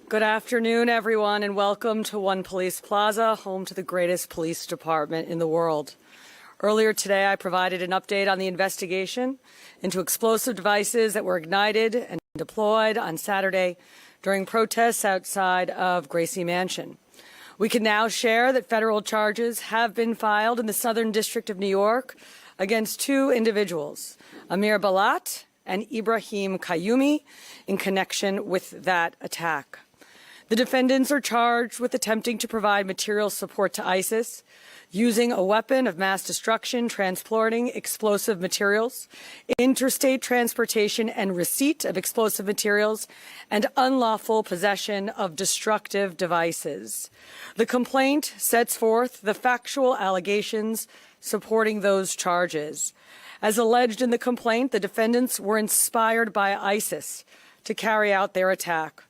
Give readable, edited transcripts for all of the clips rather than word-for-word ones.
Good afternoon, everyone, and welcome to One Police Plaza, home to the greatest police department in the world. Earlier today, I provided an update on the investigation into explosive devices that were ignited and deployed on Saturday during protests outside of Gracie Mansion. We can now share that federal charges have been filed in the Southern District of New York against two individuals, Amir Balat and Ibrahim Qayyumi, in connection with that attack. The defendants are charged with attempting to provide material support to ISIS, using a weapon of mass destruction, transporting explosive materials, interstate transportation and receipt of explosive materials, and unlawful possession of destructive devices. The complaint sets forth the factual allegations supporting those charges. As alleged in the complaint, the defendants were inspired by ISIS to carry out their attack.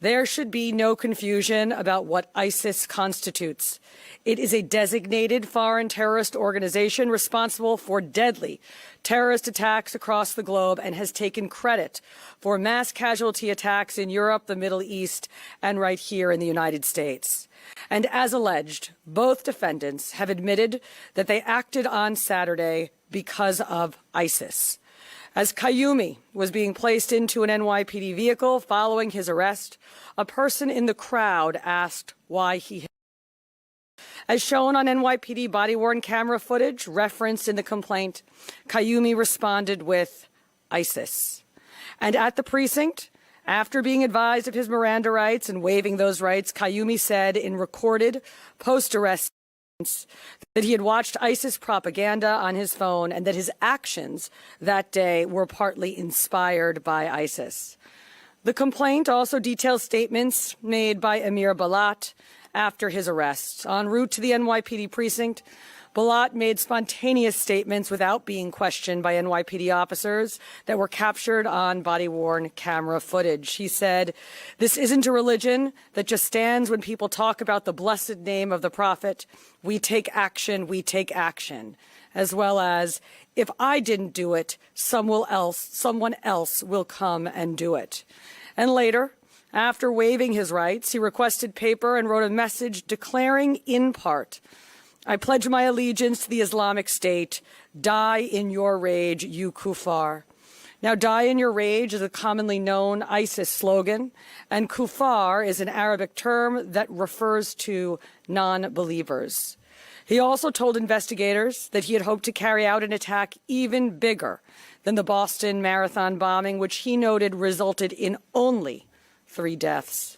There should be no confusion about what ISIS constitutes. It is a designated foreign terrorist organization responsible for deadly terrorist attacks across the globe and has taken credit for mass casualty attacks in Europe, the Middle East, and right here in the United States. And as alleged, both defendants have admitted that they acted on Saturday because of ISIS. As Qayyumi was being placed into an NYPD vehicle following his arrest, a person in the crowd asked why he had. As shown on NYPD body-worn camera footage referenced in the complaint, Qayyumi responded with ISIS. And at the precinct, after being advised of his Miranda rights and waiving those rights, Qayyumi said in recorded post-arrest that he had watched ISIS propaganda on his phone and that his actions that day were partly inspired by ISIS. The complaint also details statements made by Amir Balat after his arrest. En route to the NYPD precinct, Balat made spontaneous statements without being questioned by NYPD officers that were captured on body-worn camera footage. He said, "This isn't a religion that just stands when people talk about the blessed name of the Prophet. We take action, as well as, if I didn't do it, someone else will come and do it." And later, after waiving his rights, he requested paper and wrote a message declaring in part, "I pledge my allegiance to the Islamic State. Die in your rage, you kuffar." Now, "die in your rage" is a commonly known ISIS slogan, and kuffar is an Arabic term that refers to non-believers. He also told investigators that he had hoped to carry out an attack even bigger than the Boston Marathon bombing, which he noted resulted in only 3 deaths.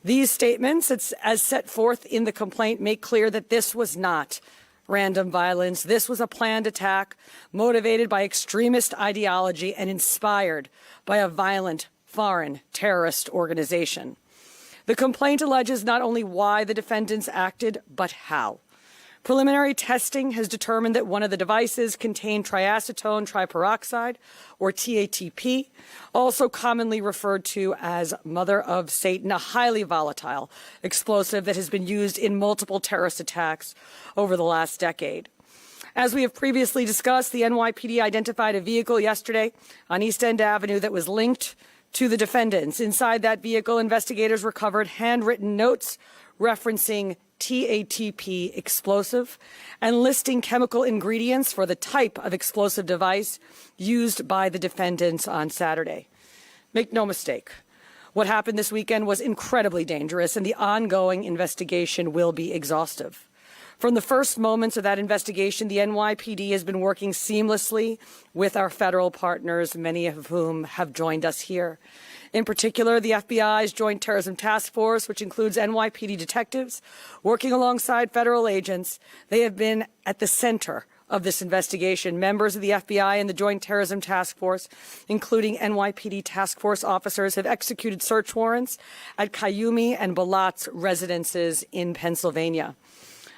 These statements, as set forth in the complaint, make clear that this was not random violence. This was a planned attack motivated by extremist ideology and inspired by a violent foreign terrorist organization. The complaint alleges not only why the defendants acted, but how. Preliminary testing has determined that one of the devices contained triacetone triperoxide, or TATP, also commonly referred to as Mother of Satan, a highly volatile explosive that has been used in multiple terrorist attacks over the last decade. As we have previously discussed, the NYPD identified a vehicle yesterday on East End Avenue that was linked to the defendants. Inside that vehicle, investigators recovered handwritten notes referencing TATP explosive and listing chemical ingredients for the type of explosive device used by the defendants on Saturday. Make no mistake, what happened this weekend was incredibly dangerous, and the ongoing investigation will be exhaustive. From the first moments of that investigation, the NYPD has been working seamlessly with our federal partners, many of whom have joined us here. In particular, the FBI's Joint Terrorism Task Force, which includes NYPD detectives working alongside federal agents. They have been at the center of this investigation. Members of the FBI and the Joint Terrorism Task Force, including NYPD task force officers, have executed search warrants at Qayyumi and Balat's residences in Pennsylvania.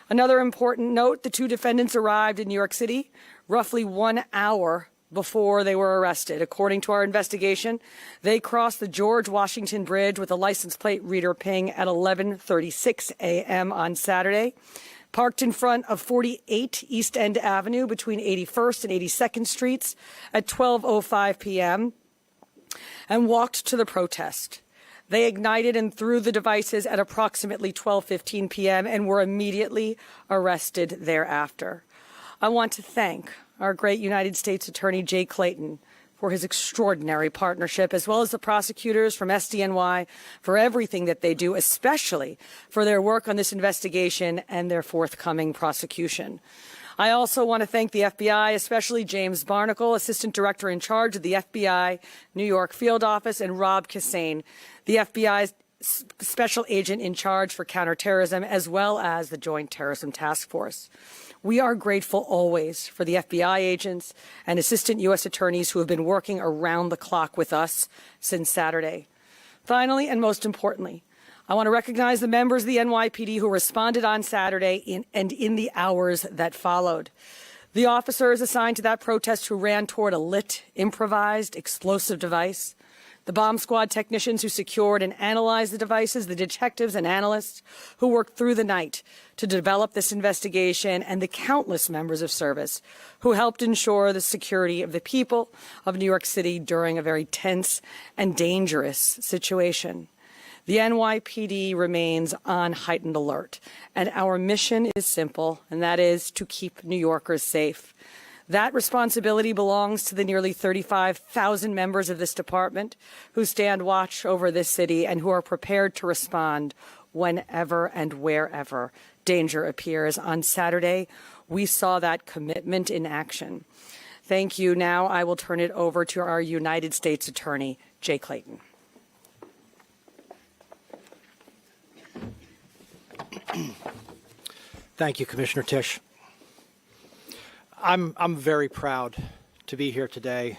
Another important note, the two defendants arrived in New York City roughly 1 hour before they were arrested. According to our investigation, they crossed the George Washington Bridge with a license plate reader ping at 11:36 a.m. on Saturday, parked in front of 48 East End Avenue between 81st and 82nd Streets at 12:05 p.m., and walked to the protest. They ignited and threw the devices at approximately 12:15 p.m. and were immediately arrested thereafter. I want to thank our great United States Attorney Jay Clayton for his extraordinary partnership, as well as the prosecutors from SDNY for everything that they do, especially for their work on this investigation and their forthcoming prosecution. I also want to thank the FBI, especially James Barnacle, Assistant Director in charge of the FBI New York Field Office, and Rob Cassane, the FBI's Special Agent in charge for counterterrorism, as well as the Joint Terrorism Task Force. We are grateful always for the FBI agents and assistant U.S. attorneys who have been working around the clock with us since Saturday. Finally, and most importantly, I want to recognize the members of the NYPD who responded on Saturday and in the hours that followed. The officers assigned to that protest who ran toward a lit, improvised, explosive device, the bomb squad technicians who secured and analyzed the devices, the detectives and analysts who worked through the night to develop this investigation, and the countless members of service who helped ensure the security of the people of New York City during a very tense and dangerous situation. The NYPD remains on heightened alert, and our mission is simple, and that is to keep New Yorkers safe. That responsibility belongs to the nearly 35,000 members of this department who stand watch over this city and who are prepared to respond whenever and wherever danger appears. On Saturday, we saw that commitment in action. Thank you. Now I will turn it over to our United States Attorney, Jay Clayton. Thank you, Commissioner Tisch. I'm very proud to be here today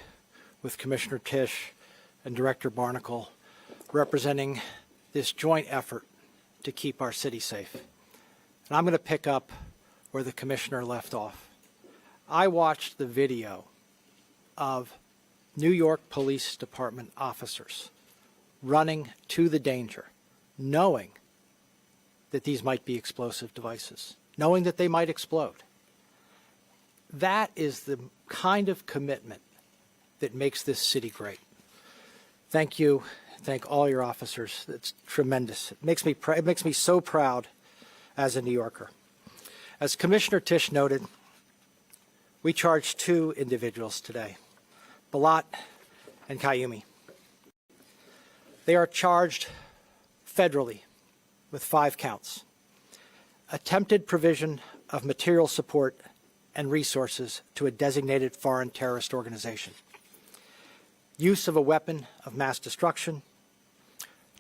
with Commissioner Tisch and Director Barnacle representing this joint effort to keep our city safe. And I'm going to pick up where the Commissioner left off. I watched the video of New York Police Department officers running to the danger, knowing that these might be explosive devices, knowing that they might explode. That is the kind of commitment that makes this city great. Thank you. Thank all your officers. It's tremendous. It makes me so proud as a New Yorker. As Commissioner Tisch noted, we charged two individuals today, Balat and Kayumi. They are charged federally with 5 counts: attempted provision of material support and resources to a designated foreign terrorist organization, use of a weapon of mass destruction,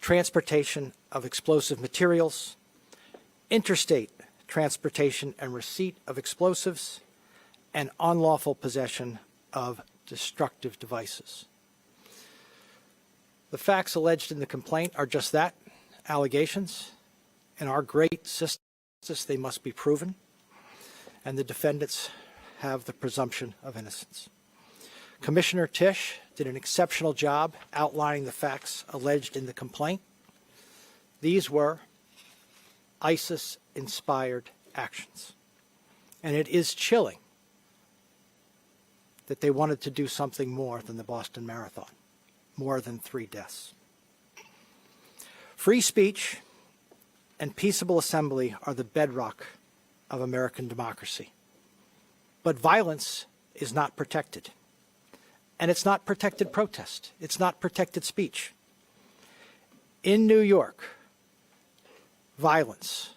transportation of explosive materials, interstate transportation and receipt of explosives, and unlawful possession of destructive devices. The facts alleged in the complaint are just that, allegations. In our great system, they must be proven, and the defendants have the presumption of innocence. Commissioner Tisch did an exceptional job outlining the facts alleged in the complaint. These were ISIS-inspired actions. And it is chilling that they wanted to do something more than the Boston Marathon, more than 3 deaths. Free speech and peaceable assembly are the bedrock of American democracy. But violence is not protected. And it's not protected protest. It's not protected speech. In New York, violence,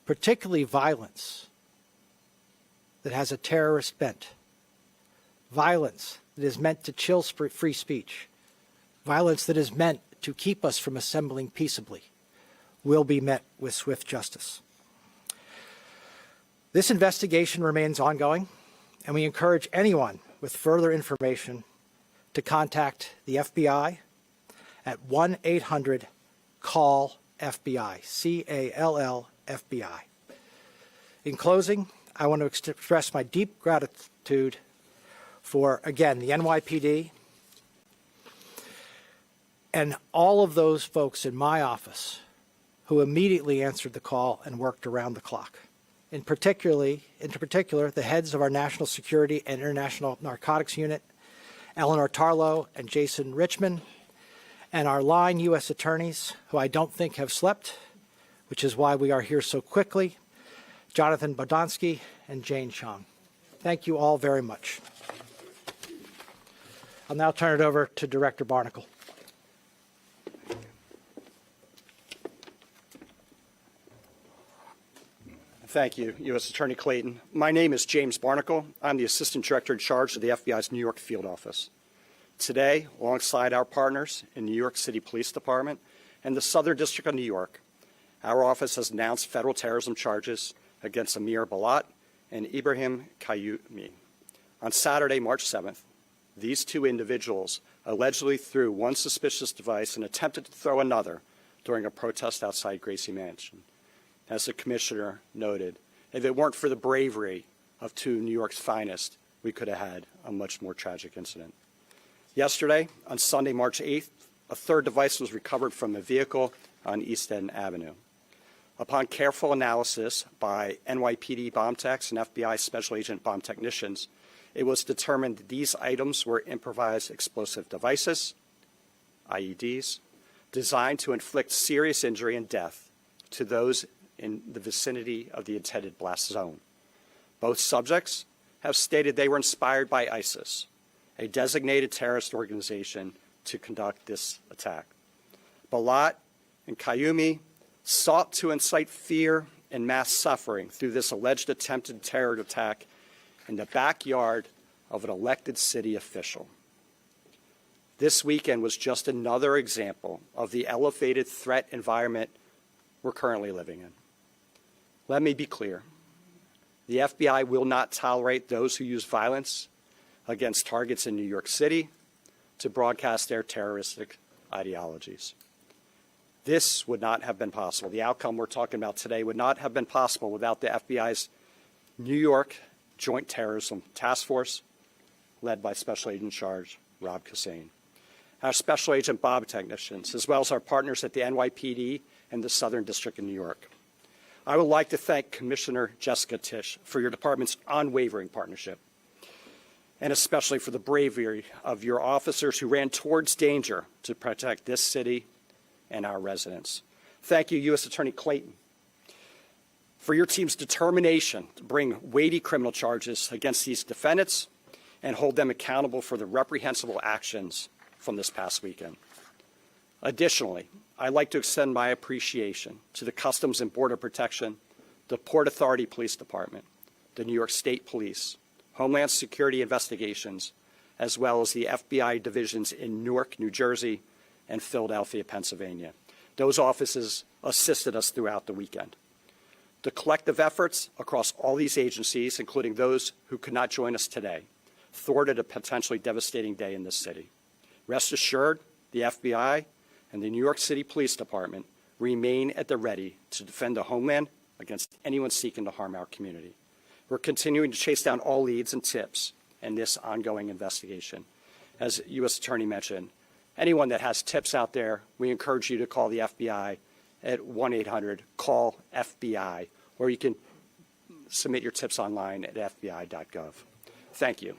particularly violence that has a terrorist bent, violence that is meant to chill free speech, violence that is meant to keep us from assembling peaceably, will be met with swift justice. This investigation remains ongoing, and we encourage anyone with further information to contact the FBI at 1-800-CALL-FBI, C-A-L-L-FBI. In closing, I want to express my deep gratitude for, again, the NYPD and all of those folks in my office who immediately answered the call and worked around the clock. In particular, the heads of our National Security and International Narcotics Unit, Eleanor Tarlow and Jason Richmond, and our line U.S. attorneys, who I don't think have slept, which is why we are here so quickly, Jonathan Bodonsky and Jane Chong. Thank you all very much. I'll now turn it over to Director Barnacle. Thank you, U.S. Attorney Clayton. My name is James Barnacle. I'm the Assistant Director in charge of the FBI's New York Field Office. Today, alongside our partners in New York City Police Department and the Southern District of New York, our office has announced federal terrorism charges against Amir Balat and Ibrahim Qayyumi. On Saturday, March 7th, these two individuals allegedly threw one suspicious device and attempted to throw another during a protest outside Gracie Mansion. As the Commissioner noted, if it weren't for the bravery of two New York's finest, we could have had a much more tragic incident. Yesterday, on Sunday, March 8th, a third device was recovered from a vehicle on East End Avenue. Upon careful analysis by NYPD bomb techs and FBI Special Agent bomb technicians, it was determined that these items were improvised explosive devices, IEDs, designed to inflict serious injury and death to those in the vicinity of the intended blast zone. Both subjects have stated they were inspired by ISIS, a designated terrorist organization, to conduct this attack. Balat and Qayyumi sought to incite fear and mass suffering through this alleged attempted terror attack in the backyard of an elected city official. This weekend was just another example of the elevated threat environment we're currently living in. Let me be clear. The FBI will not tolerate those who use violence against targets in New York City to broadcast their terroristic ideologies. This would not have been possible. The outcome we're talking about today would not have been possible without the FBI's New York Joint Terrorism Task Force, led by Special Agent in Charge Rob Kassane, our Special Agent Bob technicians, as well as our partners at the NYPD and the Southern District of New York. I would like to thank Commissioner Jessica Tisch for your department's unwavering partnership, and especially for the bravery of your officers who ran towards danger to protect this city and our residents. Thank you, U.S. Attorney Clayton, for your team's determination to bring weighty criminal charges against these defendants and hold them accountable for the reprehensible actions from this past weekend. Additionally, I'd like to extend my appreciation to the Customs and Border Protection, the Port Authority Police Department, the New York State Police, Homeland Security Investigations, as well as the FBI divisions in Newark, New Jersey, and Philadelphia, Pennsylvania. Those offices assisted us throughout the weekend. The collective efforts across all these agencies, including those who could not join us today, thwarted a potentially devastating day in this city. Rest assured, the FBI and the New York City Police Department remain at the ready to defend the homeland against anyone seeking to harm our community. We're continuing to chase down all leads and tips in this ongoing investigation. As U.S. Attorney mentioned, anyone that has tips out there, we encourage you to call the FBI at 1-800-CALL-FBI, or you can submit your tips online at fbi.gov. Thank you.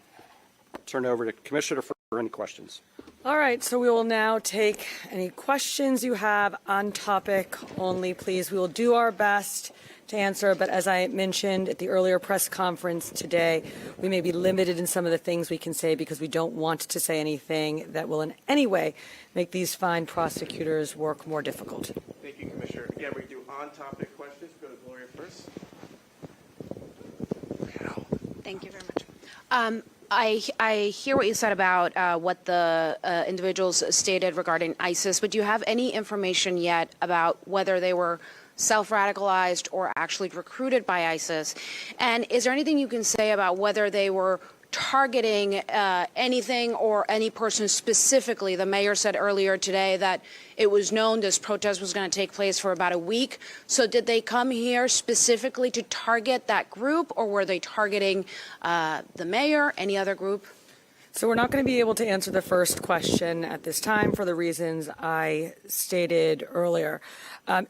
Turn it over to Commissioner for any questions. All right, so we will now take any questions you have on topic only, please. We will do our best to answer, but as I mentioned at the earlier press conference today, we may be limited in some of the things we can say because we don't want to say anything that will in any way make these fine prosecutors' work more difficult. Thank you, Commissioner. Again, we do on-topic questions. Go to Gloria first. Thank you very much. I hear what you said about what the individuals stated regarding ISIS, but do you have any information yet about whether they were self-radicalized or actually recruited by ISIS? And is there anything you can say about whether they were targeting anything or any person specifically? The mayor said earlier today that it was known this protest was going to take place for about a week. So did they come here specifically to target that group, or were they targeting the mayor, any other group? So we're not going to be able to answer the first question at this time for the reasons I stated earlier.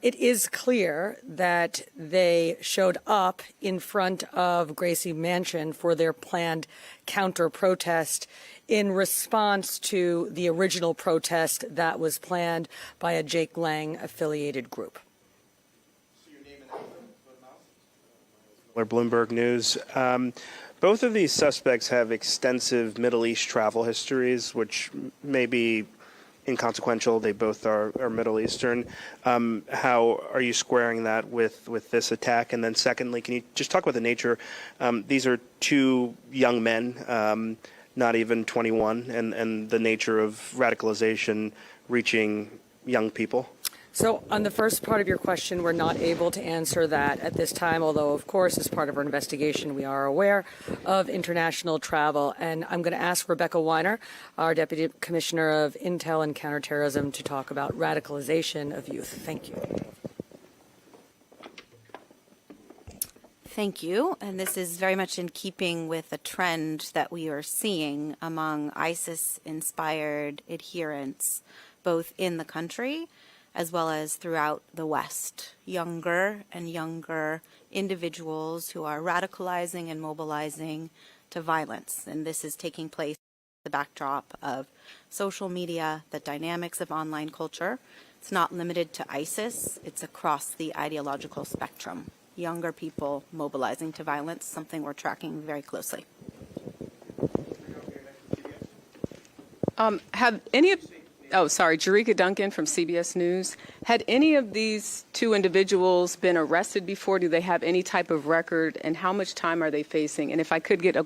It is clear that they showed up in front of Gracie Mansion for their planned counter-protest in response to the original protest that was planned by a Jake Lang affiliated group. Bloomberg News. Both of these suspects have extensive Middle East travel histories, which may be inconsequential. They both are Middle Eastern. How are you squaring that with this attack? And then secondly, can you just talk about the nature? These are two young men, not even 21, and the nature of radicalization reaching young people. So on the first part of your question, we're not able to answer that at this time, although, of course, as part of our investigation, we are aware of international travel. And I'm going to ask Rebecca Weiner, our Deputy Commissioner of Intel and Counterterrorism, to talk about radicalization of youth. Thank you. Thank you. And this is very much in keeping with a trend that we are seeing among ISIS-inspired adherents, both in the country as well as throughout the West. Younger and younger individuals who are radicalizing and mobilizing to violence. And this is taking place against the backdrop of social media, the dynamics of online culture. It's not limited to ISIS. It's across the ideological spectrum. Younger people mobilizing to violence, something we're tracking very closely. Jerika Duncan from CBS News. Had any of these two individuals been arrested before? Do they have any type of record? And how much time are they facing? And if I could get a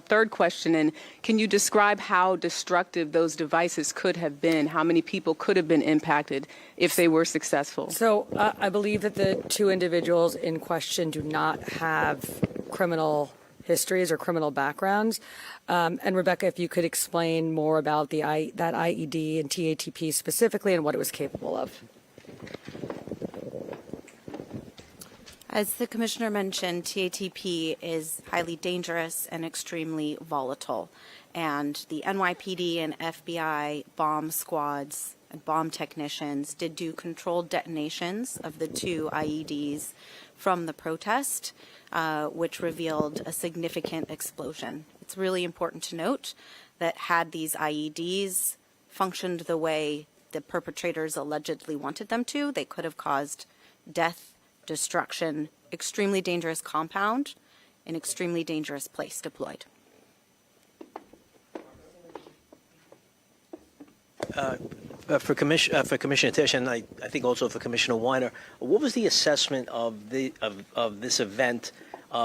third question in, can you describe how destructive those devices could have been? How many people could have been impacted if they were successful? So I believe that the two individuals in question do not have criminal histories or criminal backgrounds. And Rebecca, if you could explain more about that IED and TATP specifically and what it was capable of. As the Commissioner mentioned, TATP is highly dangerous and extremely volatile. And the NYPD and FBI bomb squads and bomb technicians did do controlled detonations of the two IEDs from the protest, which revealed a significant explosion. It's really important to note that had these IEDs functioned the way the perpetrators allegedly wanted them to, they could have caused death, destruction, extremely dangerous compound, an extremely dangerous place deployed. For Commissioner Tisch, and I think also for Commissioner Weiner, what was the assessment of this event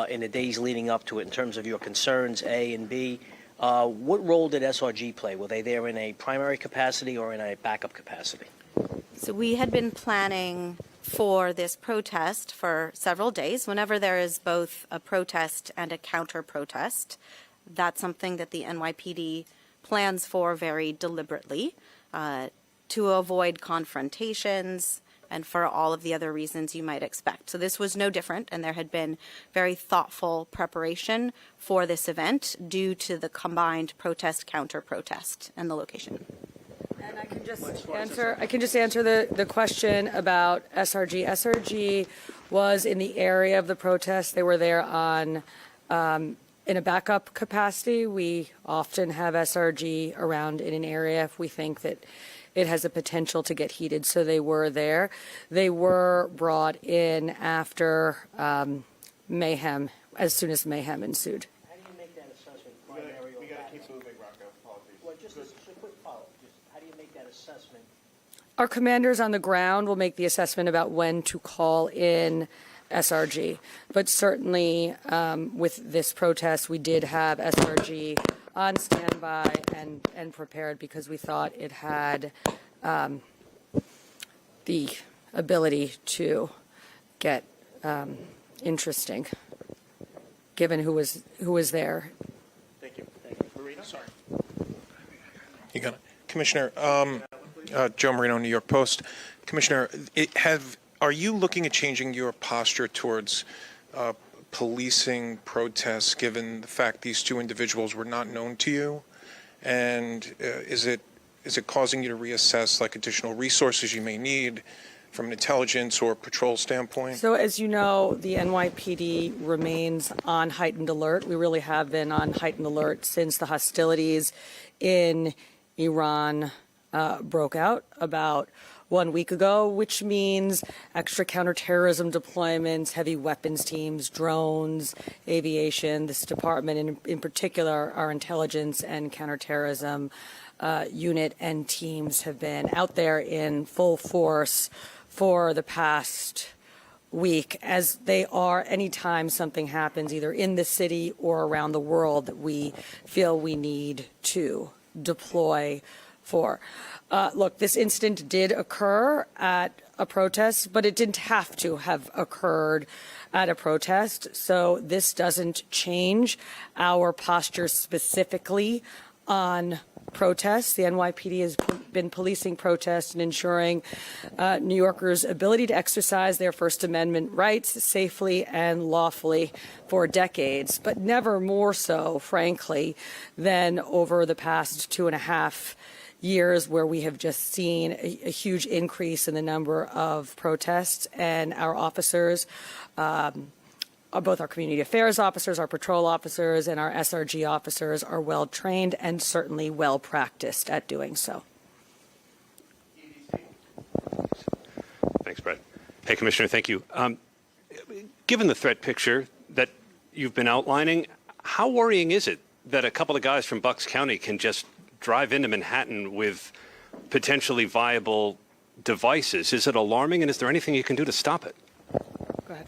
in the days leading up to it in terms of your concerns, A and B? What role did SRG play? Were they there in a primary capacity or in a backup capacity? So we had been planning for this protest for several days. Whenever there is both a protest and a counter-protest, that's something that the NYPD plans for very deliberately to avoid confrontations and for all of the other reasons you might expect. So this was no different, and there had been very thoughtful preparation for this event due to the combined protest, counter-protest, and the location. And I can just answer the question about SRG. SRG was in the area of the protest. They were there on in a backup capacity. We often have SRG around in an area if we think that it has a potential to get heated. So they were there. They were brought in after mayhem, as soon as mayhem ensued. How do you make that assessment? We got to keep moving, Rocco. Apologies. Well, just a quick follow-up. How do you make that assessment? Our commanders on the ground will make the assessment about when to call in SRG. But certainly with this protest, we did have SRG on standby and prepared because we thought it had the ability to get interesting, given who was there. Thank you. Marina? Sorry. You got it. Commissioner, Joe Marino, New York Post. Commissioner, are you looking at changing your posture towards policing protests, given the fact these two individuals were not known to you? And is it causing you to reassess like additional resources you may need from an intelligence or patrol standpoint? So as you know, the NYPD remains on heightened alert. We really have been on heightened alert since the hostilities in Iran broke out about 1 week ago, which means extra counterterrorism deployments, heavy weapons teams, drones, aviation. This department, in particular, our intelligence and counterterrorism unit and teams have been out there in full force for the past week, as they are anytime something happens either in the city or around the world that we feel we need to deploy for. Look, this incident did occur at a protest, but it didn't have to have occurred at a protest. So this doesn't change our posture specifically on protests. The NYPD has been policing protests and ensuring New Yorkers' ability to exercise their First Amendment rights safely and lawfully for decades, but never more so, frankly, than over the past 2.5 years, where we have just seen a huge increase in the number of protests, and our officers, both our community affairs officers, our patrol officers, and our SRG officers are well trained and certainly well practiced at doing so. Thanks, Brett. Hey, Commissioner, thank you. Given the threat picture that you've been outlining, how worrying is it that a couple of guys from Bucks County can just drive into Manhattan with potentially viable devices? Is it alarming, and is there anything you can do to stop it? Go ahead.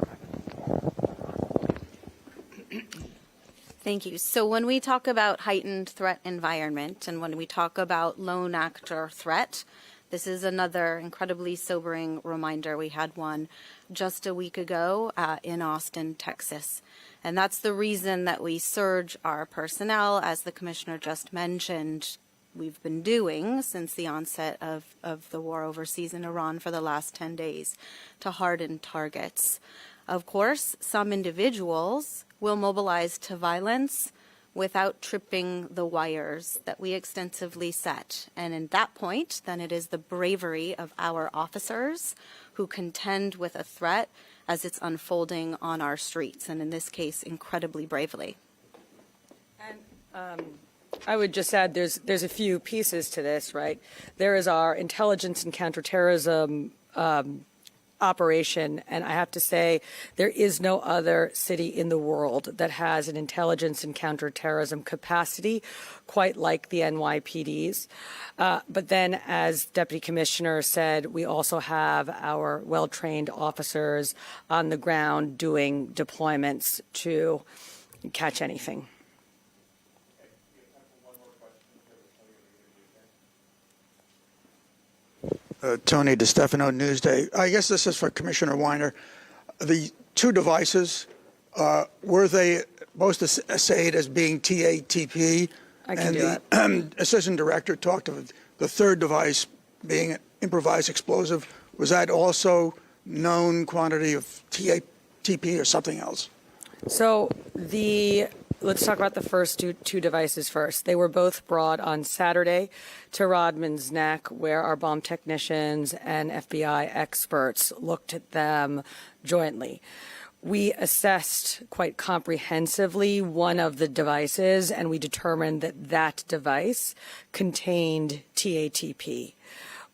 Thank you. So when we talk about heightened threat environment and when we talk about lone actor threat, this is another incredibly sobering reminder. We had one just a week ago in Austin, Texas. And that's the reason that we surge our personnel, as the Commissioner just mentioned, we've been doing since the onset of the war overseas in Iran for the last 10 days, to harden targets. Of course, some individuals will mobilize to violence without tripping the wires that we extensively set. And in that point, then it is the bravery of our officers who contend with a threat as it's unfolding on our streets, and in this case, incredibly bravely. And I would just add there's a few pieces to this, right? There is our intelligence and counterterrorism operation, and I have to say there is no other city in the world that has an intelligence and counterterrorism capacity quite like the NYPD's. But then, as Deputy Commissioner said, we also have our well-trained officers on the ground doing deployments to catch anything. Tony DiStefano, Newsday. I guess this is for Commissioner Weiner. The two devices, were they both assayed as being TATP? I can do it. And the Assistant Director talked of the third device being an improvised explosive. Was that also known quantity of TATP or something else? So let's talk about the first two devices first. They were both brought on Saturday to Rodman's Neck, where our bomb technicians and FBI experts looked at them jointly. We assessed quite comprehensively one of the devices, and we determined that that device contained TATP.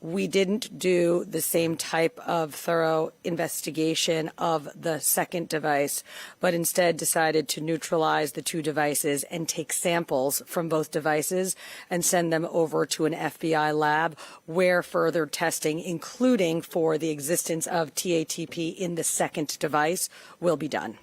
We didn't do the same type of thorough investigation of the second device, but instead decided to neutralize the two devices and take samples from both devices and send them over to an FBI lab where further testing, including for the existence of TATP in the second device, will be done.